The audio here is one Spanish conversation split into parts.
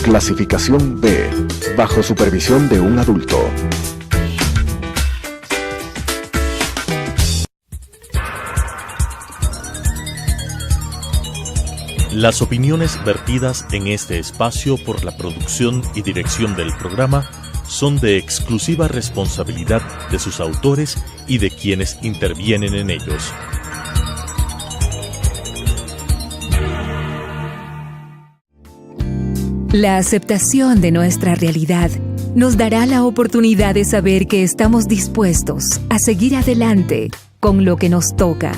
Clasificación B, bajo supervisión de un adulto. Las opiniones vertidas en este espacio por la producción y dirección del programa son de exclusiva responsabilidad de sus autores y de quienes intervienen en ellos. La aceptación de nuestra realidad nos dará la oportunidad de saber que estamos dispuestos a seguir adelante con lo que nos toca.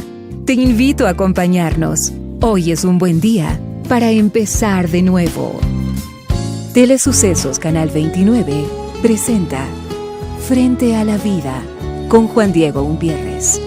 Te invito a acompañarnos. Hoy es un buen día para empezar de nuevo. Telesucesos Canal 29 presenta Frente a la Vida con Juan Diego Umpierres.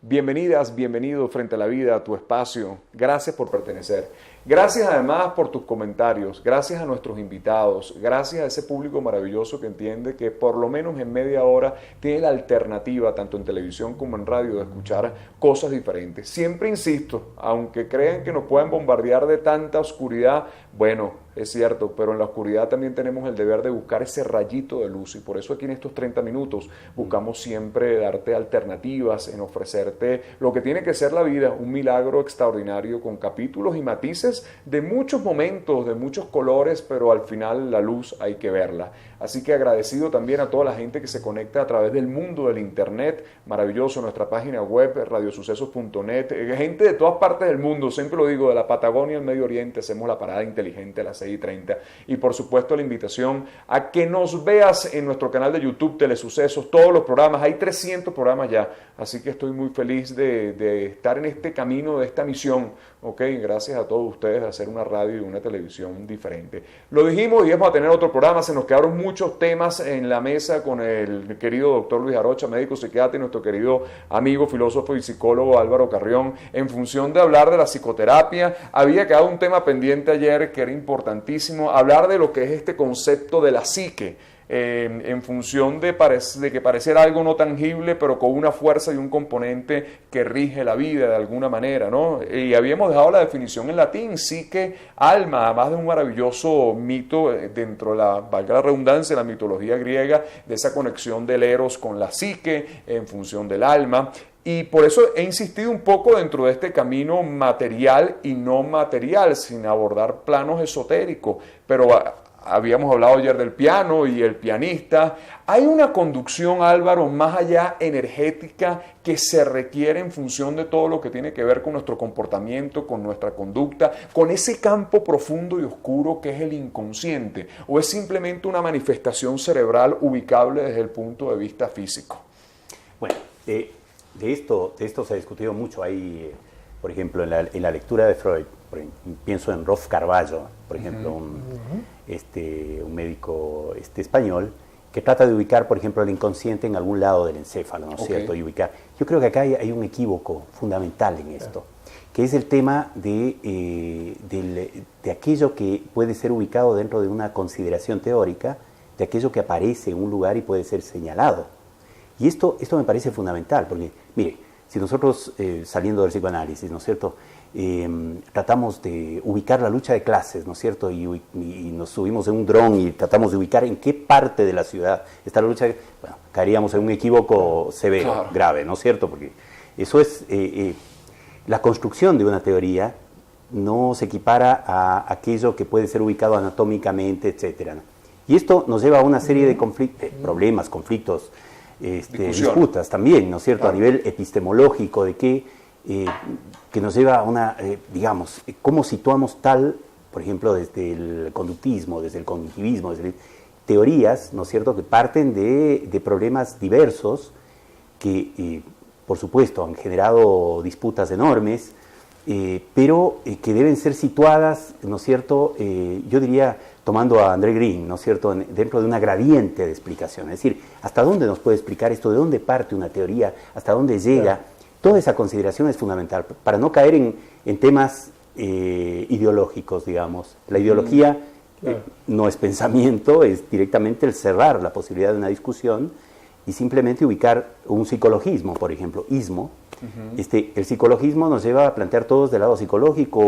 Bienvenidas, bienvenido Frente a la Vida, a tu espacio. Gracias por pertenecer. Gracias además por tus comentarios, gracias a nuestros invitados, gracias a ese público maravilloso que entiende que por lo menos en media hora tiene la alternativa, tanto en televisión como en radio, de escuchar cosas diferentes. Siempre insisto, aunque crean que nos pueden bombardear de tanta oscuridad, bueno, es cierto, pero en la oscuridad también tenemos el deber de buscar ese rayito de luz, y por eso aquí en estos 30 minutos buscamos siempre darte alternativas, en ofrecerte lo que tiene que ser la vida, un milagro extraordinario con capítulos y matices de muchos momentos, de muchos colores, pero al final la luz hay que verla. Así que agradecido también a toda la gente que se conecta a través del mundo del internet, maravilloso, nuestra página web, radiosucesos.net, gente de todas partes del mundo, siempre lo digo, de la Patagonia al Medio Oriente, hacemos la parada inteligente a las 6:30, y por supuesto la invitación a que nos veas en nuestro canal de YouTube, Telesucesos, todos los programas, hay 300 programas ya, así que estoy muy feliz de estar en este camino, de esta misión, ok, gracias a todos ustedes de hacer una radio y una televisión diferente. Lo dijimos y vamos a tener otro programa, se nos quedaron muchos temas en la mesa con el querido doctor Luis Arocha, médico psiquiatra, y nuestro querido amigo, filósofo y psicólogo Álvaro Carrión, en función de hablar de la psicoterapia. Había quedado un tema pendiente ayer que era importantísimo, hablar de lo que es este concepto de la psique, en función de que pareciera algo no tangible, pero con una fuerza y un componente que rige la vida de alguna manera, ¿no? Y habíamos dejado la definición en latín, psique, alma, además de un maravilloso mito dentro de la, valga la redundancia, la mitología griega, de esa conexión del eros con la psique en función del alma. Y por eso he insistido un poco dentro de este camino material y no material, sin abordar planos esotéricos, pero habíamos hablado ayer del piano y el pianista. Hay una conducción, Álvaro, más allá energética que se requiere en función de todo lo que tiene que ver con nuestro comportamiento, con nuestra conducta, con ese campo profundo y oscuro que es el inconsciente, o es simplemente una manifestación cerebral ubicable desde el punto de vista físico. Bueno, de esto se ha discutido mucho. Hay, por ejemplo, en la lectura de Freud, pienso en Rolf Carballo, por ejemplo, un médico español, que trata de ubicar, por ejemplo, el inconsciente en algún lado del encéfalo, ¿no es cierto? Y ubicar. Yo creo que acá hay un equívoco fundamental en esto, que es el tema de aquello que puede ser ubicado dentro de una consideración teórica, de aquello que aparece en un lugar y puede ser señalado. Y esto me parece fundamental, porque, mire, si nosotros, saliendo del psicoanálisis, ¿no es cierto?, tratamos de ubicar la lucha de clases, ¿no es cierto?, y nos subimos en un dron y tratamos de ubicar en qué parte de la ciudad está la lucha, bueno, caeríamos en un equívoco severo, claro, grave, ¿no es cierto?, porque eso es, la construcción de una teoría no se equipara a aquello que puede ser ubicado anatómicamente, etcétera, ¿no? Y esto nos lleva a una serie de problemas, conflictos, disputas también, ¿no es cierto?, claro, a nivel epistemológico, de que nos lleva a una, digamos, cómo situamos por ejemplo, desde el conductismo, desde el cognitivismo, teorías, ¿no es cierto?, que parten de problemas diversos que, por supuesto, han generado disputas enormes, pero que deben ser situadas, ¿no es cierto?, yo diría, tomando a André Green, ¿no es cierto?, dentro de una gradiente de explicación. Es decir, ¿hasta dónde nos puede explicar esto? ¿De dónde parte una teoría? ¿Hasta dónde llega? Claro. Toda esa consideración es fundamental para no caer en temas ideológicos, digamos. La ideología no es pensamiento, es directamente el cerrar la posibilidad de una discusión y simplemente ubicar un psicologismo, por ejemplo, ismo. El psicologismo nos lleva a plantear todos del lado psicológico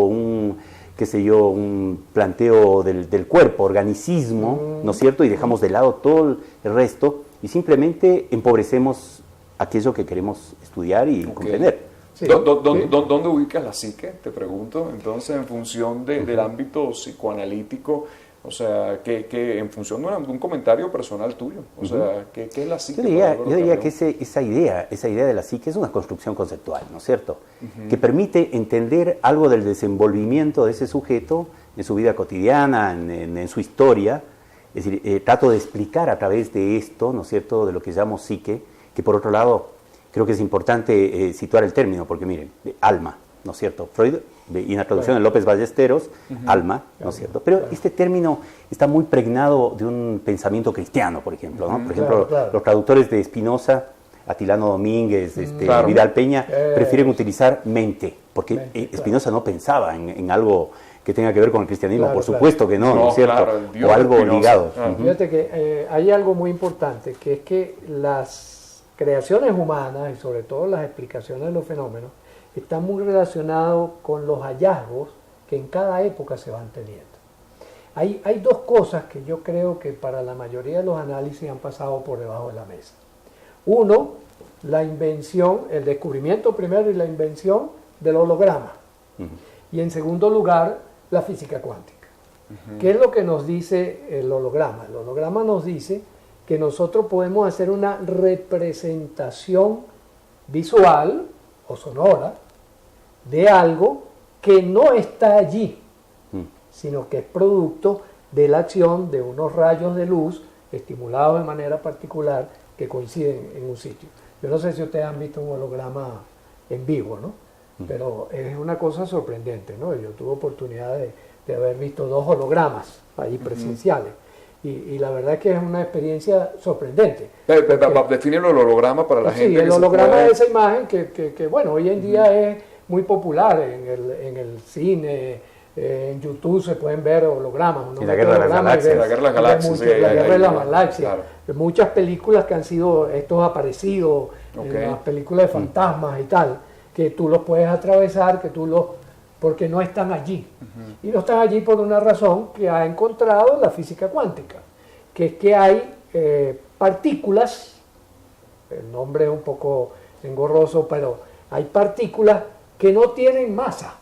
qué sé yo, un planteo del cuerpo, organicismo, ¿no es cierto? Y dejamos de lado todo el resto y simplemente empobrecemos aquello que queremos estudiar y comprender. Sí. ¿Dónde ubicas la psique? Te pregunto. Entonces, en función del ámbito psicoanalítico, o sea, que en función de un comentario personal tuyo, o sea, ¿qué es la psique? Yo diría que esa idea de la psique es una construcción conceptual, ¿no es cierto? Que permite entender algo del desenvolvimiento de ese sujeto en su vida cotidiana, en su historia. Es decir, trato de explicar a través de esto, ¿no es cierto?, de lo que llamo psique, que por otro lado creo que es importante situar el término, porque miren, alma, ¿no es cierto? Freud, y en la traducción de López Ballesteros, alma, ¿no es cierto? Pero este término está muy pregnado de un pensamiento cristiano, por ejemplo, ¿no? Por ejemplo, los traductores de Spinoza, Atilano Domínguez, Vidal Peña, prefieren utilizar mente, porque Spinoza no pensaba en algo que tenga que ver con el cristianismo, por supuesto que no, ¿no es cierto? O algo ligado. Fíjate que hay algo muy importante, que es que las creaciones humanas, y sobre todo las explicaciones de los fenómenos, están muy relacionados con los hallazgos que en cada época se van teniendo. Hay dos cosas que yo creo que para la mayoría de los análisis han pasado por debajo de la mesa. Uno, la invención, el descubrimiento primero y la invención del holograma. Y en segundo lugar, la física cuántica. ¿Qué es lo que nos dice el holograma? El holograma nos dice que nosotros podemos hacer una representación visual o sonora de algo que no está allí, sino que es producto de la acción de unos rayos de luz estimulados de manera particular que coinciden en un sitio. Yo no sé si ustedes han visto un holograma en vivo, ¿no? Pero es una cosa sorprendente, ¿no? Yo tuve oportunidad de haber visto 2 hologramas ahí presenciales. Y la verdad es que es una experiencia sorprendente. Define el holograma para la gente. Sí, el holograma es esa imagen que bueno, hoy en día es muy popular en el cine, en YouTube se pueden ver hologramas. Y la Guerra de las Galaxias. La Guerra de las Galaxias. La Guerra de las Galaxias. Muchas películas que han sido estos aparecidos, en las películas de fantasmas y tal, que tú los puedes atravesar, porque no están allí. Y no están allí por una razón que ha encontrado la física cuántica, que es que hay partículas, el nombre es un poco engorroso, pero hay partículas que no tienen masa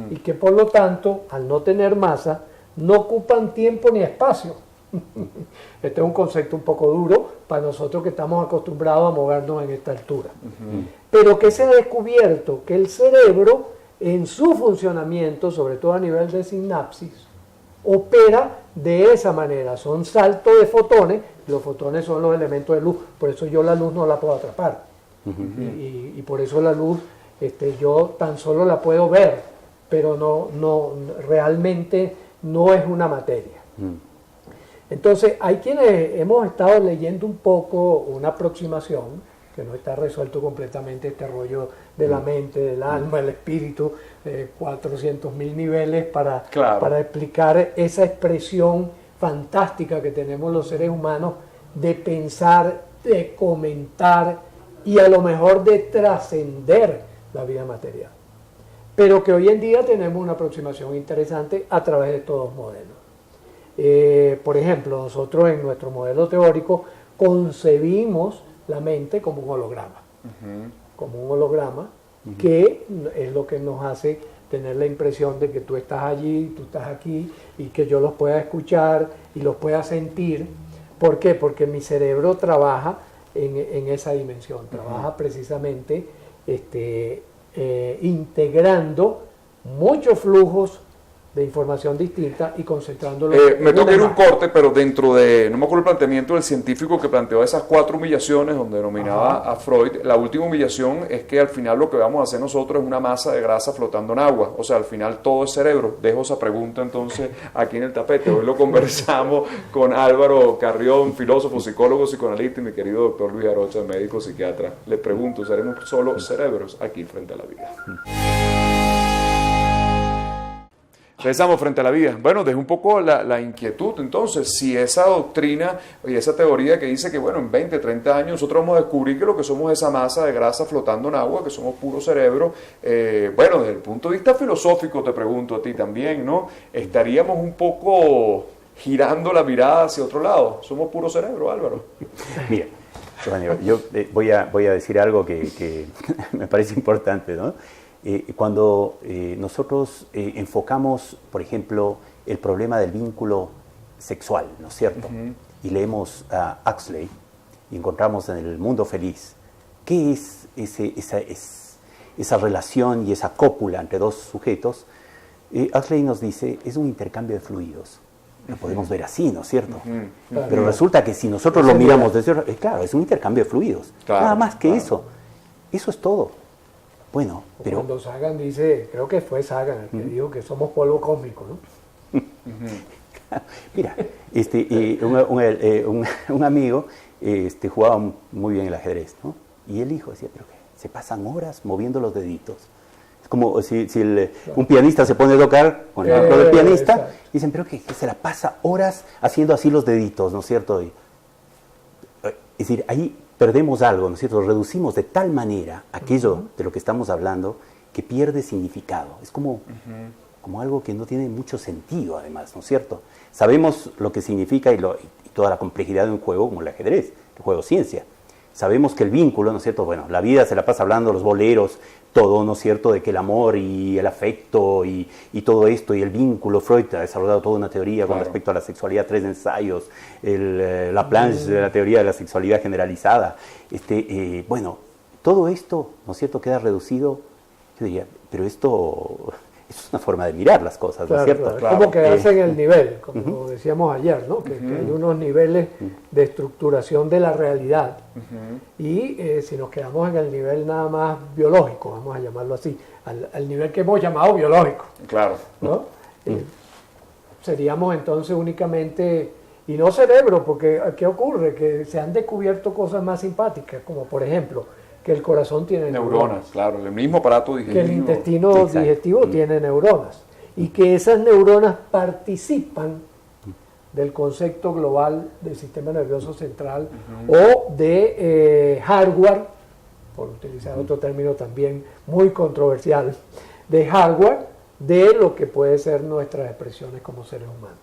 y que por lo tanto, al no tener masa, no ocupan tiempo ni espacio. Este es un concepto un poco duro para nosotros que estamos acostumbrados a movernos en esta altura. Pero que se ha descubierto que el cerebro, en su funcionamiento, sobre todo a nivel de sinapsis, opera de esa manera. Son saltos de fotones, los fotones son los elementos de luz, por eso yo la luz no la puedo atrapar. Y por eso la luz yo tan solo la puedo ver, pero no realmente no es una materia. Entonces, hay quienes hemos estado leyendo un poco una aproximación, que no está resuelto completamente este rollo de la mente, del alma, el espíritu, 400.000 niveles para explicar esa expresión fantástica que tenemos los seres humanos de pensar, de comentar y a lo mejor de trascender la vida material. Pero que hoy en día tenemos una aproximación interesante a través de todos modelos. Por ejemplo, nosotros en nuestro modelo teórico concebimos la mente como un holograma, que es lo que nos hace tener la impresión de que tú estás allí, tú estás aquí, y que yo los pueda escuchar y los pueda sentir. ¿Por qué? Porque mi cerebro trabaja en esa dimensión, trabaja precisamente integrando muchos flujos de información distinta y concentrándolo. Me toca ir un corte, pero dentro de, no me acuerdo el planteamiento del científico que planteó esas 4 humillaciones, donde denominaba a Freud, la última humillación es que al final lo que vamos a hacer nosotros es una masa de grasa flotando en agua, o sea, al final todo es cerebro. Dejo esa pregunta entonces aquí en el tapete. Hoy lo conversamos con Álvaro Carrión, filósofo, psicólogo, psicoanalista, y mi querido doctor Luis Arocha, médico psiquiatra. Le pregunto, ¿seremos solo cerebros aquí frente a la vida? Regresamos frente a la vida. Bueno, deja un poco la inquietud, entonces, si esa doctrina y esa teoría que dice que, bueno, en 20, 30 años nosotros vamos a descubrir que lo que somos es esa masa de grasa flotando en agua, que somos puro cerebro, bueno, desde el punto de vista filosófico te pregunto a ti también, ¿no? Estaríamos un poco girando la mirada hacia otro lado. Somos puro cerebro, Álvaro. Mira, yo voy a decir algo que me parece importante, ¿no? Cuando nosotros enfocamos, por ejemplo, el problema del vínculo sexual, ¿no es cierto? Y leemos a Huxley y encontramos en El Mundo Feliz, ¿qué es esa relación y esa cópula entre dos sujetos? Huxley nos dice, es un intercambio de fluidos. Lo podemos ver así, ¿no es cierto? Pero resulta que si nosotros lo miramos desde... claro, es un intercambio de fluidos. Nada más que eso. Eso es todo. Bueno, pero... Cuando Sagan dice, creo que fue Sagan el que dijo que somos polvo cósmico, ¿no? Mira, un amigo jugaba muy bien el ajedrez, ¿no? Y el hijo decía, pero ¿qué? Se pasan horas moviendo los deditos. Es como si un pianista se pone a tocar con el pianista, y dicen, pero ¿qué? Se la pasa horas haciendo así los deditos, ¿no es cierto? Es decir, ahí perdemos algo, ¿no es cierto? Reducimos de tal manera aquello de lo que estamos hablando que pierde significado. Es como algo que no tiene mucho sentido, además, ¿no es cierto? Sabemos lo que significa y toda la complejidad de un juego como el ajedrez, el juego ciencia. Sabemos que el vínculo, ¿no es cierto? Bueno, la vida se la pasa hablando, los boleros, todo, ¿no es cierto?, de que el amor y el afecto y todo esto, y el vínculo. Freud ha desarrollado toda una teoría con respecto a la sexualidad, 3 ensayos, la planche de la teoría de la sexualidad generalizada. Bueno, todo esto, ¿no es cierto?, queda reducido, yo diría, pero esto es una forma de mirar las cosas, ¿no es cierto? Claro. Es como quedarse en el nivel, como decíamos ayer, ¿no? Que hay unos niveles de estructuración de la realidad. Y si nos quedamos en el nivel nada más biológico, vamos a llamarlo así, al nivel que hemos llamado biológico. Claro. ¿No? Seríamos entonces únicamente, y no cerebro, porque ¿qué ocurre? Que se han descubierto cosas más simpáticas, como por ejemplo, que el corazón tiene neuronas. Claro, el mismo aparato digestivo. Que el intestino digestivo tiene neuronas. Y que esas neuronas participan del concepto global del sistema nervioso central o de hardware, por utilizar otro término también muy controversial, de hardware de lo que puede ser nuestras expresiones como seres humanos.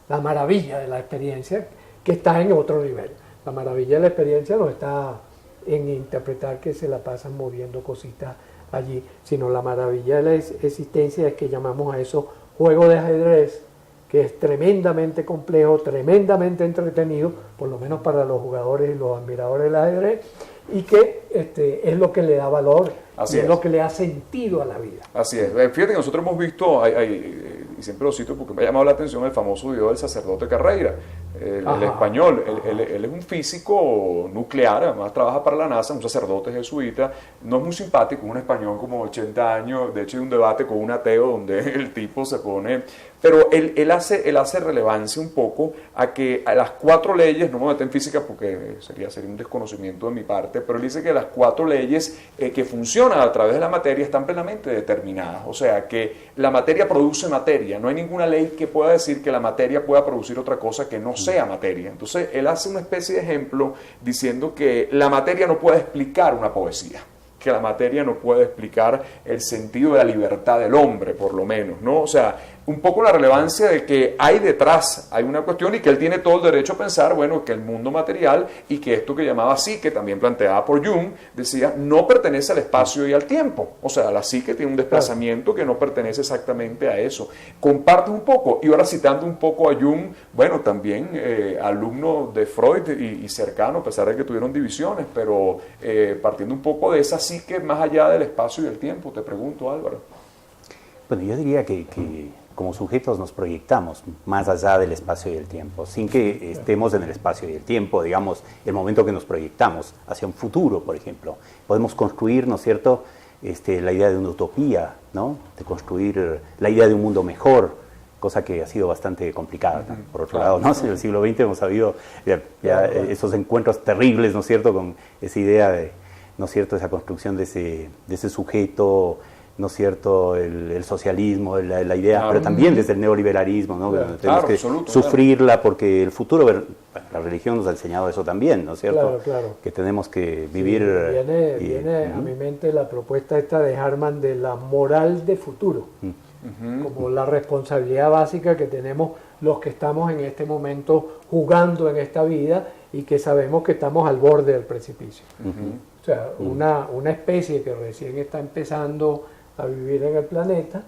La maravilla de la experiencia que está en otro nivel. La maravilla de la experiencia no está en interpretar que se la pasan moviendo cositas allí, sino la maravilla de la existencia es que llamamos a eso juego de ajedrez, que es tremendamente complejo, tremendamente entretenido, por lo menos para los jugadores y los admiradores del ajedrez, y que es lo que le da valor, y es lo que le da sentido a la vida. Así es. Fíjate que nosotros hemos visto, y siempre lo cito porque me ha llamado la atención el famoso video del sacerdote Carreira, el español. Él es un físico nuclear, además trabaja para la NASA, un sacerdote jesuita, no es muy simpático, un español como 80 años, de hecho hay un debate con un ateo donde el tipo se pone... Pero él hace relevancia un poco a que a las 4 leyes, no me meto en física porque sería un desconocimiento de mi parte, pero él dice que las 4 leyes que funcionan a través de la materia están plenamente determinadas. O sea, que la materia produce materia. No hay ninguna ley que pueda decir que la materia pueda producir otra cosa que no sea materia. Entonces, él hace una especie de ejemplo diciendo que la materia no puede explicar una poesía, que la materia no puede explicar el sentido de la libertad del hombre, por lo menos, ¿no? O sea, un poco la relevancia de que hay detrás, hay una cuestión y que él tiene todo el derecho a pensar, bueno, que el mundo material y que esto que llamaba psique, también planteada por Jung, decía, no pertenece al espacio y al tiempo. O sea, la psique tiene un desplazamiento que no pertenece exactamente a eso. Comparte un poco, y ahora citando un poco a Jung, bueno, también alumno de Freud y cercano, a pesar de que tuvieron divisiones, pero partiendo un poco de esa psique más allá del espacio y el tiempo, te pregunto, Álvaro. Bueno, yo diría que como sujetos nos proyectamos más allá del espacio y el tiempo, sin que estemos en el espacio y el tiempo, digamos, el momento que nos proyectamos hacia un futuro, por ejemplo. Podemos construir, ¿no es cierto?, la idea de una utopía, ¿no?, de construir la idea de un mundo mejor, cosa que ha sido bastante complicada, ¿no? Por otro lado, ¿no? En el siglo XX hemos sabido ya esos encuentros terribles, ¿no es cierto?, con esa idea de, ¿no es cierto?, esa construcción de ese sujeto ¿no es cierto?, el socialismo, la idea, pero también desde el neoliberalismo, ¿no? Tenemos que sufrirla porque el futuro, bueno, la religión nos ha enseñado eso también, ¿no es cierto? Claro. Que tenemos que vivir... Viene a mi mente la propuesta esta de Hartman de la moral de futuro, como la responsabilidad básica que tenemos los que estamos en este momento jugando en esta vida y que sabemos que estamos al borde del precipicio. O sea, una especie que recién está empezando a vivir en el planeta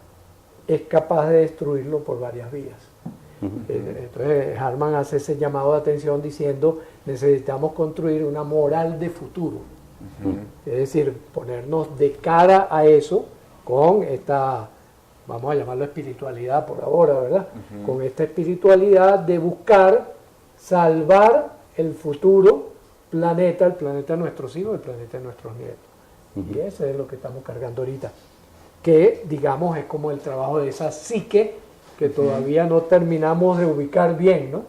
es capaz de destruirlo por varias vías. Entonces Hartman hace ese llamado de atención diciendo necesitamos construir una moral de futuro, es decir, ponernos de cara a eso con esta, vamos a llamarlo espiritualidad por ahora, ¿verdad? Con esta espiritualidad de buscar salvar el futuro planeta, el planeta de nuestros hijos, el planeta de nuestros nietos. Y eso es lo que estamos cargando ahorita, que digamos es como el trabajo de esa psique que todavía no terminamos de ubicar bien, ¿no?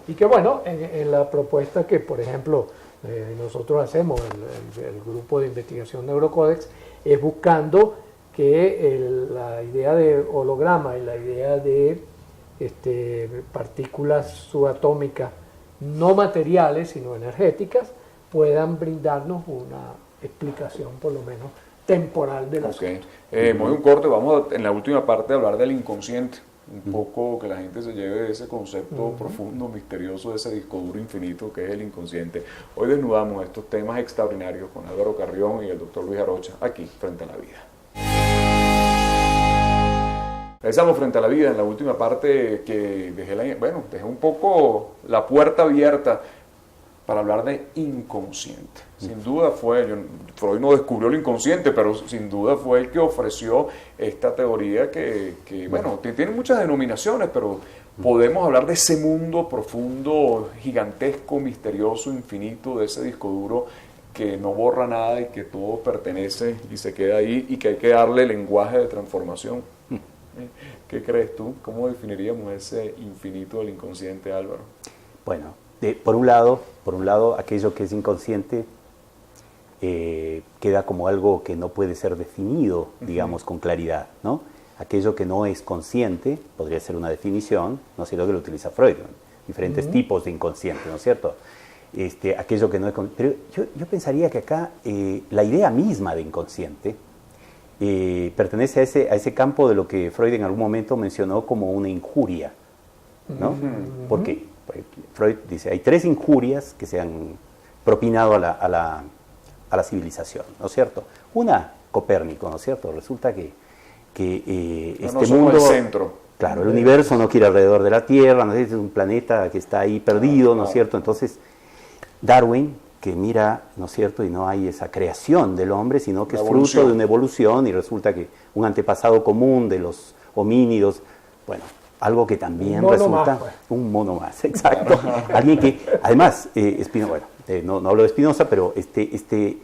Y que bueno, en la propuesta que por ejemplo nosotros hacemos, el grupo de investigación Neurocódex, es buscando que la idea de holograma y la idea de partículas subatómicas no materiales, sino energéticas, puedan brindarnos una explicación por lo menos temporal de las cosas. Muy un corte, vamos en la última parte a hablar del inconsciente, un poco que la gente se lleve de ese concepto profundo, misterioso, de ese disco duro infinito que es el inconsciente. Hoy desnudamos estos temas extraordinarios con Álvaro Carrión y el doctor Luis Arocha, aquí, Frente a la Vida. Regresamos Frente a la Vida en la última parte que dejé un poco la puerta abierta para hablar de inconsciente. Sin duda Freud no descubrió el inconsciente, pero sin duda fue el que ofreció esta teoría que bueno, tiene muchas denominaciones, pero podemos hablar de ese mundo profundo, gigantesco, misterioso, infinito, de ese disco duro que no borra nada y que todo pertenece y se queda ahí y que hay que darle lenguaje de transformación. ¿Qué crees tú? ¿Cómo definiríamos ese infinito del inconsciente, Álvaro? Bueno, por un lado, aquello que es inconsciente queda como algo que no puede ser definido, digamos, con claridad, ¿no? Aquello que no es consciente podría ser una definición, ¿no es cierto?, que lo utiliza Freud, ¿no? Diferentes tipos de inconsciente, ¿no es cierto? Aquello que no es consciente. Pero yo pensaría que acá la idea misma de inconsciente pertenece a ese campo de lo que Freud en algún momento mencionó como una injuria, ¿no? ¿Por qué? Freud dice, hay 3 injurias que se han propinado a la civilización, ¿no es cierto? Una, Copérnico, ¿no es cierto? Resulta que este mundo, el centro. Claro, el universo no gira alrededor de la Tierra, ¿no es? Es un planeta que está ahí perdido, ¿no es cierto? Entonces, Darwin, que mira, ¿no es cierto?, y no hay esa creación del hombre, sino que es fruto de una evolución, y resulta que un antepasado común de los homínidos, bueno, algo que también resulta un mono más, exacto. Alguien que, además, Spinoza, no hablo de Spinoza, pero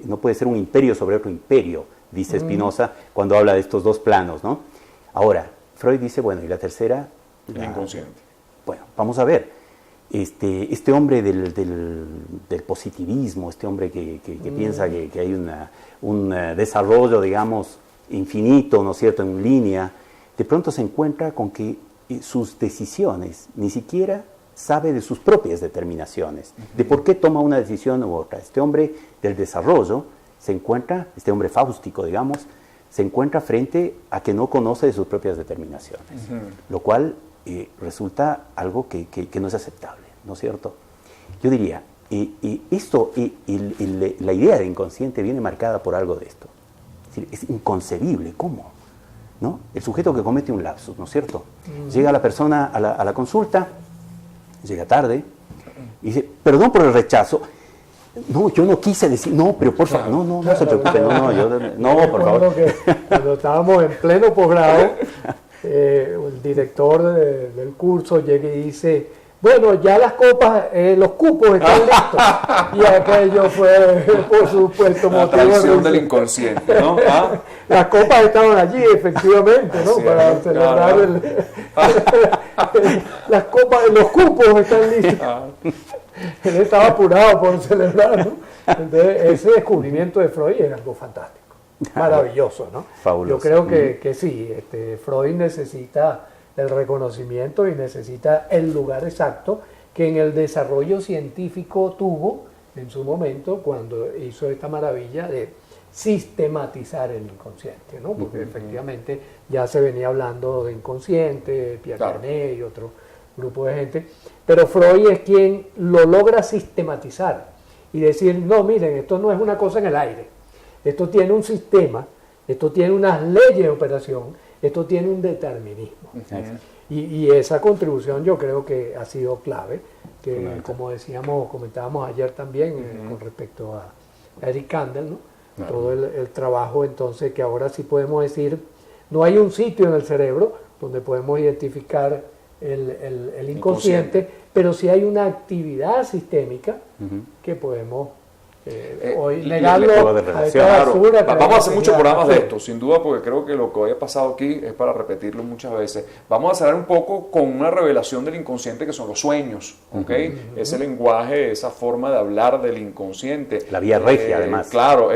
no puede ser un imperio sobre otro imperio, dice Spinoza, cuando habla de estos 2 planos, ¿no? Ahora, Freud dice, bueno, y la tercera... El inconsciente. Bueno, vamos a ver. Este hombre del positivismo, este hombre que piensa que hay un desarrollo, digamos, infinito, ¿no es cierto?, en línea, de pronto se encuentra con que sus decisiones ni siquiera sabe de sus propias determinaciones, de por qué toma una decisión u otra. Este hombre del desarrollo se encuentra, este hombre fáustico, digamos, se encuentra frente a que no conoce de sus propias determinaciones, lo cual resulta algo que no es aceptable, ¿no es cierto? Yo diría, la idea de inconsciente viene marcada por algo de esto. Es decir, es inconcebible, ¿cómo? ¿No? El sujeto que comete un lapsus, ¿no es cierto? Llega la persona a la consulta, llega tarde, y dice, perdón por el rechazo. No, yo no quise decir, no, pero por favor, no se preocupe, por favor. Que cuando estábamos en pleno posgrado, el director del curso llega y dice, bueno, ya las copas, los cupos están listos. Y aquello fue, por supuesto, la traición del inconsciente, ¿no? Las copas estaban allí, efectivamente, ¿no? Para celebrar las copas, los cupos están listos. Él estaba apurado por celebrar, ¿no? Entonces, ese descubrimiento de Freud era algo fantástico. maravilloso, ¿no? Fabuloso. Yo creo que sí, Freud necesita el reconocimiento y necesita el lugar exacto que en el desarrollo científico tuvo en su momento cuando hizo esta maravilla de sistematizar el inconsciente, ¿no? Porque efectivamente ya se venía hablando de inconsciente, Pierre Janet y otro grupo de gente, pero Freud es quien lo logra sistematizar y decir, no, miren, esto no es una cosa en el aire, esto tiene un sistema, esto tiene unas leyes de operación, esto tiene un determinismo. Y esa contribución yo creo que ha sido clave, que como decíamos, comentábamos ayer también con respecto a Eric Kandel, ¿no? Todo el trabajo entonces que ahora sí podemos decir, no hay un sitio en el cerebro donde podemos identificar el inconsciente, pero sí hay una actividad sistémica que podemos hoy negarlo a esta basura. Vamos a hacer muchos programas de esto, sin duda, porque creo que lo que hoy ha pasado aquí es para repetirlo muchas veces. Vamos a cerrar un poco con una revelación del inconsciente que son los sueños, ¿ok? Ese lenguaje, esa forma de hablar del inconsciente. La vía regia, además. Claro,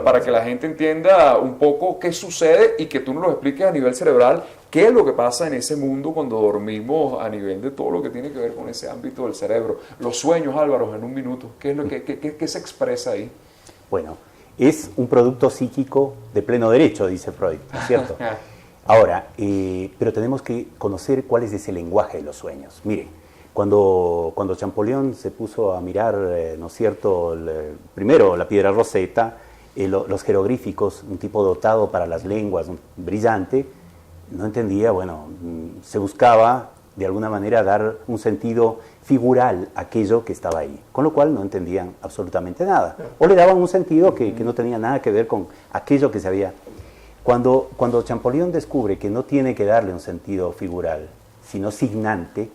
para que la gente entienda un poco qué sucede y que tú nos lo expliques a nivel cerebral. ¿Qué es lo que pasa en ese mundo cuando dormimos a nivel de todo lo que tiene que ver con ese ámbito del cerebro? Los sueños, Álvaro, en un minuto. ¿Qué es lo que se expresa ahí? Bueno, es un producto psíquico de pleno derecho, dice Freud, ¿no es cierto? Ahora, pero tenemos que conocer cuál es ese lenguaje de los sueños. Mire, cuando Champollion se puso a mirar, ¿no es cierto?, primero la piedra Rosetta, los jeroglíficos, un tipo dotado para las lenguas, brillante, no entendía, bueno, se buscaba de alguna manera dar un sentido figural a aquello que estaba ahí, con lo cual no entendían absolutamente nada, o le daban un sentido que no tenía nada que ver con aquello que se había. Cuando Champollion descubre que no tiene que darle un sentido figural, sino signante,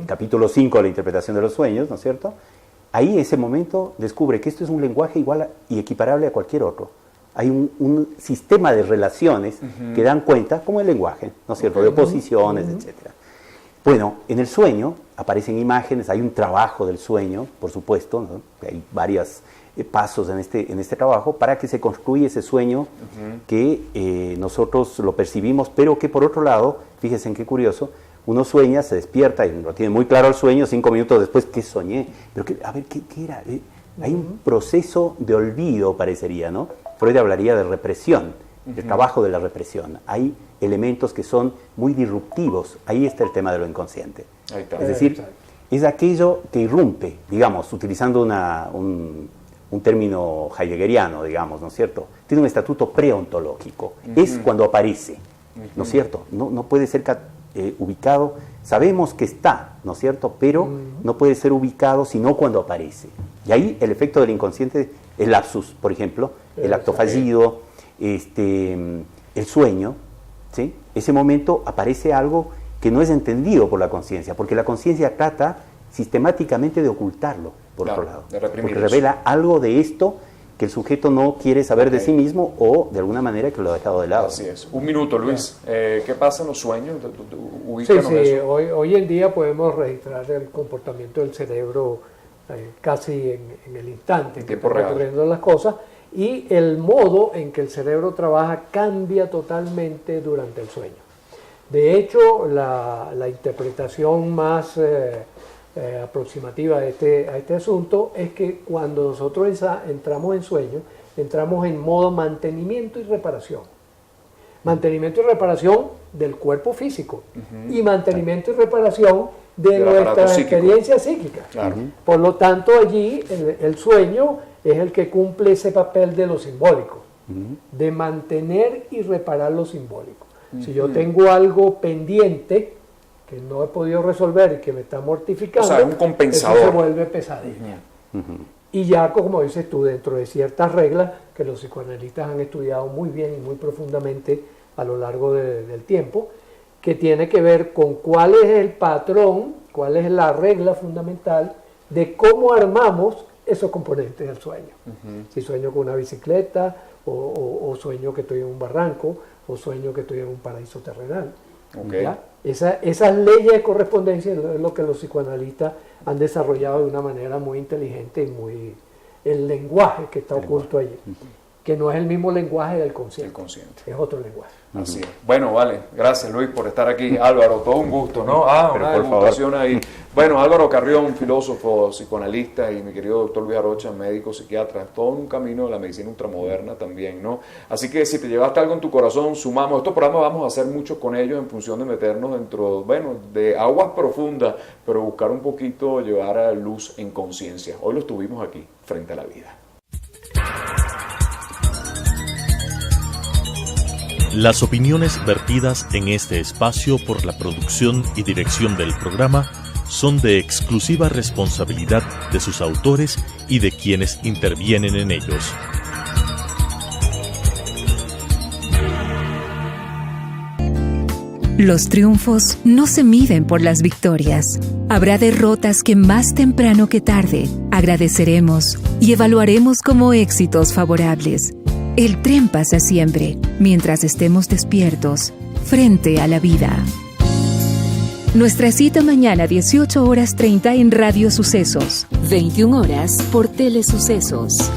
capítulo 5 de la interpretación de los sueños, ¿no es cierto?, ahí ese momento descubre que esto es un lenguaje igual y equiparable a cualquier otro. Hay un sistema de relaciones que dan cuenta, como el lenguaje, ¿no es cierto?, de oposiciones, etcétera. Bueno, en el sueño aparecen imágenes, hay un trabajo del sueño, por supuesto, ¿no? Hay varios pasos en este trabajo para que se construya ese sueño que nosotros lo percibimos, pero que por otro lado, fíjense en qué curioso, uno sueña, se despierta y lo tiene muy claro el sueño, 5 minutos después, ¿qué soñé? Pero a ver, ¿qué era? Hay un proceso de olvido, parecería, ¿no? Freud hablaría de represión, del trabajo de la represión. Hay elementos que son muy disruptivos. Ahí está el tema de lo inconsciente. Ahí está. Es decir, es aquello que irrumpe, digamos, utilizando un término heideggeriano, digamos, ¿no es cierto? Tiene un estatuto preontológico. Es cuando aparece, ¿no es cierto? No puede ser ubicado. Sabemos que está, ¿no es cierto? Pero no puede ser ubicado sino cuando aparece. Y ahí el efecto del inconsciente, el lapsus, por ejemplo, el acto fallido, el sueño, ¿sí? Ese momento aparece algo que no es entendido por la conciencia, porque la conciencia trata sistemáticamente de ocultarlo, por otro lado, porque revela algo de esto que el sujeto no quiere saber de sí mismo o de alguna manera que lo ha dejado de lado. Así es. Un minuto, Luis. ¿Qué pasa en los sueños? Sí, eso. Hoy en día podemos registrar el comportamiento del cerebro casi en el instante en que están ocurriendo las cosas, y el modo en que el cerebro trabaja cambia totalmente durante el sueño. De hecho, la interpretación más aproximativa a este asunto es que cuando nosotros entramos en sueño, entramos en modo mantenimiento y reparación. Mantenimiento y reparación del cuerpo físico y mantenimiento y reparación de nuestra experiencia psíquica. Claro. Por lo tanto, allí el sueño es el que cumple ese papel de lo simbólico, de mantener y reparar lo simbólico. Si yo tengo algo pendiente que no he podido resolver y que me está mortificando, o sea, es un compensador. Eso se vuelve pesadilla. Y ya, como dices tú, dentro de ciertas reglas que los psicoanalistas han estudiado muy bien y muy profundamente a lo largo del tiempo, que tiene que ver con cuál es el patrón, cuál es la regla fundamental de cómo armamos esos componentes del sueño. Si sueño con una bicicleta, o sueño que estoy en un barranco, o sueño que estoy en un paraíso terrenal. Esas leyes de correspondencia es lo que los psicoanalistas han desarrollado de una manera muy inteligente y muy... el lenguaje que está oculto allí. que no es el mismo lenguaje del consciente. El consciente. Es otro lenguaje. Así es. Bueno, vale. Gracias, Luis, por estar aquí. Álvaro, todo un gusto, ¿no? Pero una por demostración favor. ahí. Bueno, Álvaro Carrión, filósofo, psicoanalista, y mi querido doctor Luis Arocha, médico, psiquiatra, todo un camino de la medicina ultramoderna también, ¿no? Así que si te llevaste algo en tu corazón, sumamos. Estos programas vamos a hacer mucho con ellos en función de meternos dentro, bueno, de aguas profundas, pero buscar un poquito, llevar a luz en conciencia. Hoy los tuvimos aquí, frente a la vida. Las opiniones vertidas en este espacio por la producción y dirección del programa son de exclusiva responsabilidad de sus autores y de quienes intervienen en ellos. Los triunfos no se miden por las victorias. Habrá derrotas que más temprano que tarde agradeceremos y evaluaremos como éxitos favorables. El tren pasa siempre, mientras estemos despiertos, frente a la vida. Nuestra cita mañana 18:30 en Radio Sucesos, 21 horas por Telesucesos.